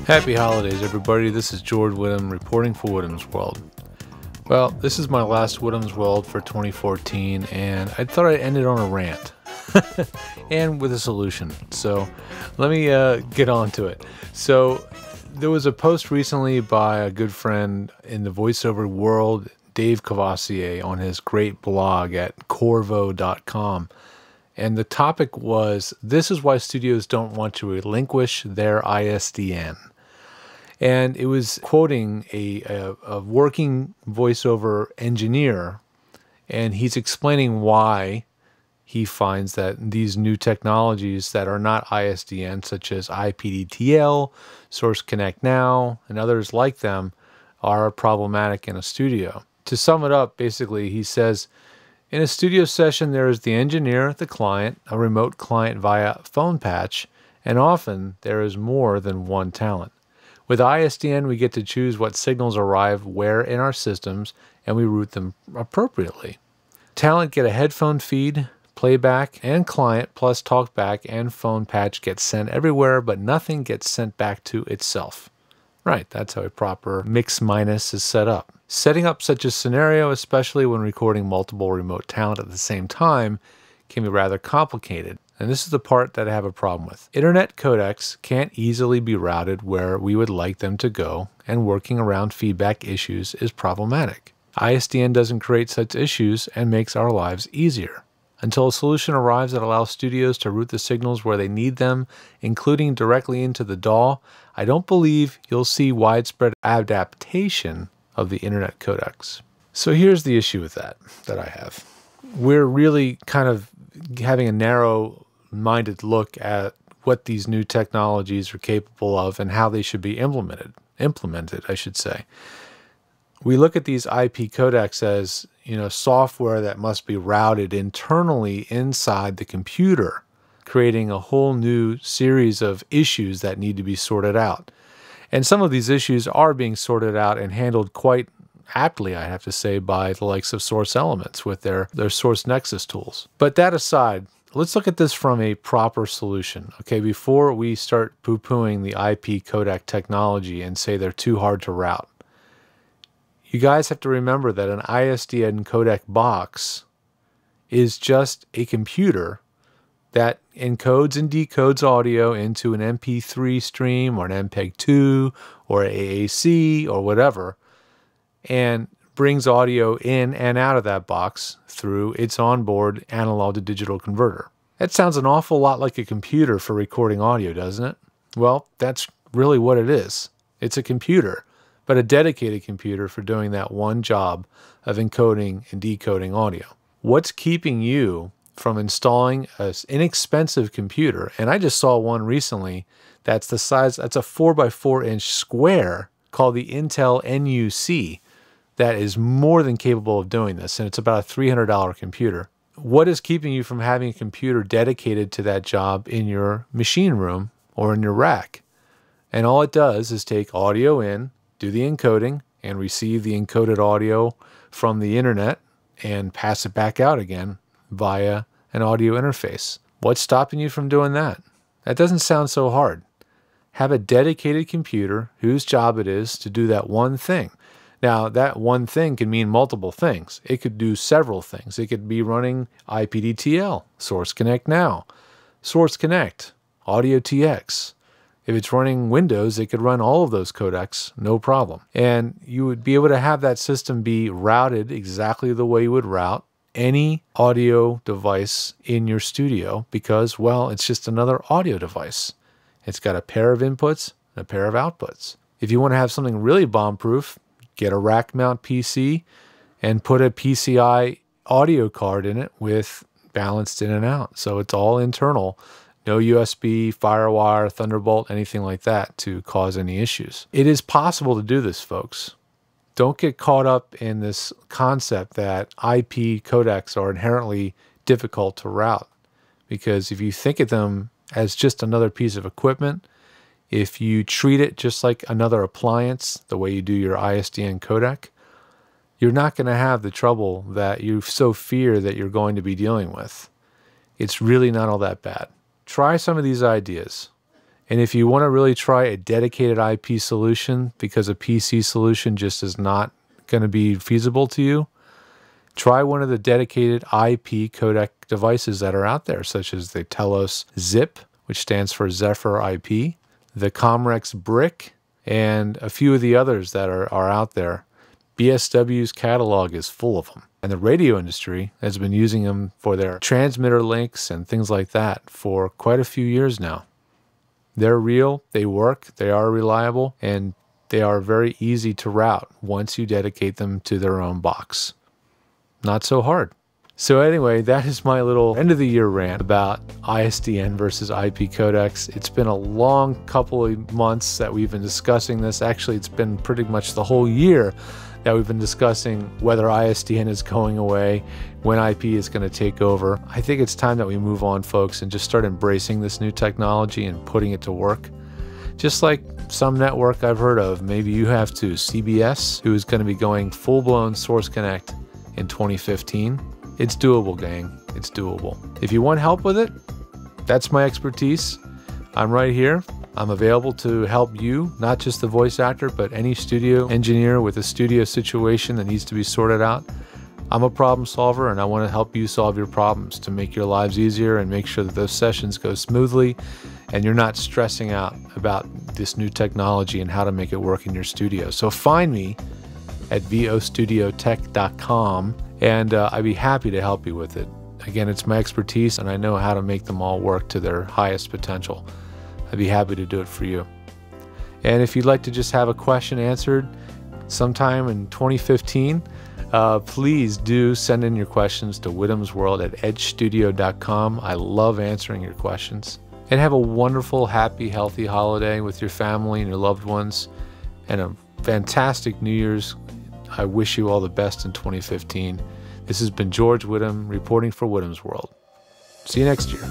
Happy holidays, everybody. This is George Whittam reporting for Whittam's World. Well, this is my last Whittam's World for 2014, and I thought I'd end it on a rant and with a solution. So let me get on to it. So there was a post recently by a good friend in the voiceover world, Dave Cavassier, on his great blog at corvo.com. And the topic was, this is why studios don't want to relinquish their ISDN. And it was quoting a working voiceover engineer, and he's explaining why he finds that these new technologies that are not ISDN, such as IPDTL, Source Connect Now, and others like them, are problematic in a studio. To sum it up, basically, he says, in a studio session, there is the engineer, the client, a remote client via phone patch, and often there is more than one talent. With ISDN, we get to choose what signals arrive where in our systems, and we route them appropriately. Talent get a headphone feed, playback, and client, plus talkback and phone patch gets sent everywhere, but nothing gets sent back to itself. Right, that's how a proper mix minus is set up. Setting up such a scenario, especially when recording multiple remote talent at the same time, can be rather complicated. And this is the part that I have a problem with. Internet codecs can't easily be routed where we would like them to go, and working around feedback issues is problematic. ISDN doesn't create such issues and makes our lives easier. Until a solution arrives that allows studios to route the signals where they need them, including directly into the DAW, I don't believe you'll see widespread adaptation of the internet codecs. So here's the issue with that I have. We're really kind of having a narrow-minded look at what these new technologies are capable of and how they should be implemented, I should say. We look at these IP codecs as, software that must be routed internally inside the computer, creating a whole new series of issues that need to be sorted out. And some of these issues are being sorted out and handled quite aptly, I have to say, by the likes of Source Elements with their Source Nexus tools. But that aside, let's look at this from a proper solution. Okay, before we start poo-pooing the IP codec technology and say they're too hard to route, you guys have to remember that an ISDN codec box is just a computer that encodes and decodes audio into an MP3 stream or an MPEG-2 or AAC or whatever, and brings audio in and out of that box through its onboard analog to digital converter. That sounds an awful lot like a computer for recording audio, doesn't it? Well, that's really what it is. It's a computer, but a dedicated computer for doing that one job of encoding and decoding audio. What's keeping you from installing an inexpensive computer? And I just saw one recently that's the size, that's a 4x4-inch square called the Intel NUC that is more than capable of doing this, and it's about a $300 computer. What is keeping you from having a computer dedicated to that job in your machine room or in your rack? And all it does is take audio in, do the encoding, and receive the encoded audio from the internet and pass it back out again via an audio interface. What's stopping you from doing that? That doesn't sound so hard. Have a dedicated computer whose job it is to do that one thing. Now, that one thing can mean multiple things. It could do several things. It could be running IPDTL, Source Connect Now, Source Connect, AudioTX. If it's running Windows, it could run all of those codecs, no problem. And you would be able to have that system be routed exactly the way you would route any audio device in your studio because, well, it's just another audio device. It's got a pair of inputs and a pair of outputs. If you want to have something really bomb-proof, get a rack mount PC and put a PCI audio card in it with balanced in and out. So it's all internal. No USB, Firewire, Thunderbolt, anything like that to cause any issues. It is possible to do this, folks. Don't get caught up in this concept that IP codecs are inherently difficult to route, because if you think of them as just another piece of equipment, if you treat it just like another appliance, the way you do your ISDN codec, you're not going to have the trouble that you so fear that you're going to be dealing with. It's really not all that bad. Try some of these ideas. And if you want to really try a dedicated IP solution because a PC solution just is not going to be feasible to you, try one of the dedicated IP codec devices that are out there, such as the Telos Z, which stands for Zephyr IP, the Comrex BRIC, and a few of the others that are out there. BSW's catalog is full of them. And the radio industry has been using them for their transmitter links and things like that for quite a few years now. They're real, they work, they are reliable, and they are very easy to route once you dedicate them to their own box. Not so hard. So anyway, that is my little end of the year rant about ISDN versus IP codecs. It's been a long couple of months that we've been discussing this. Actually, it's been pretty much the whole year that we've been discussing whether ISDN is going away, when IP is going to take over. I think it's time that we move on, folks, and just start embracing this new technology and putting it to work. Just like some network I've heard of, maybe you have too, CBS, who is going to be going full-blown Source Connect in 2015. It's doable, gang. It's doable. If you want help with it, that's my expertise. I'm right here. I'm available to help you, not just the voice actor, but any studio engineer with a studio situation that needs to be sorted out. I'm a problem solver, and I want to help you solve your problems to make your lives easier and make sure that those sessions go smoothly and you're not stressing out about this new technology and how to make it work in your studio. So find me at vostudiotech.com, and I'd be happy to help you with it. Again, it's my expertise, and I know how to make them all work to their highest potential. I'd be happy to do it for you. And if you'd like to just have a question answered sometime in 2015, please do send in your questions to whittamsworld@edgestudio.com. I love answering your questions. And have a wonderful, happy, healthy holiday with your family and your loved ones, and a fantastic New Year's. I wish you all the best in 2015. This has been George Whittam reporting for Whittam's World. See you next year.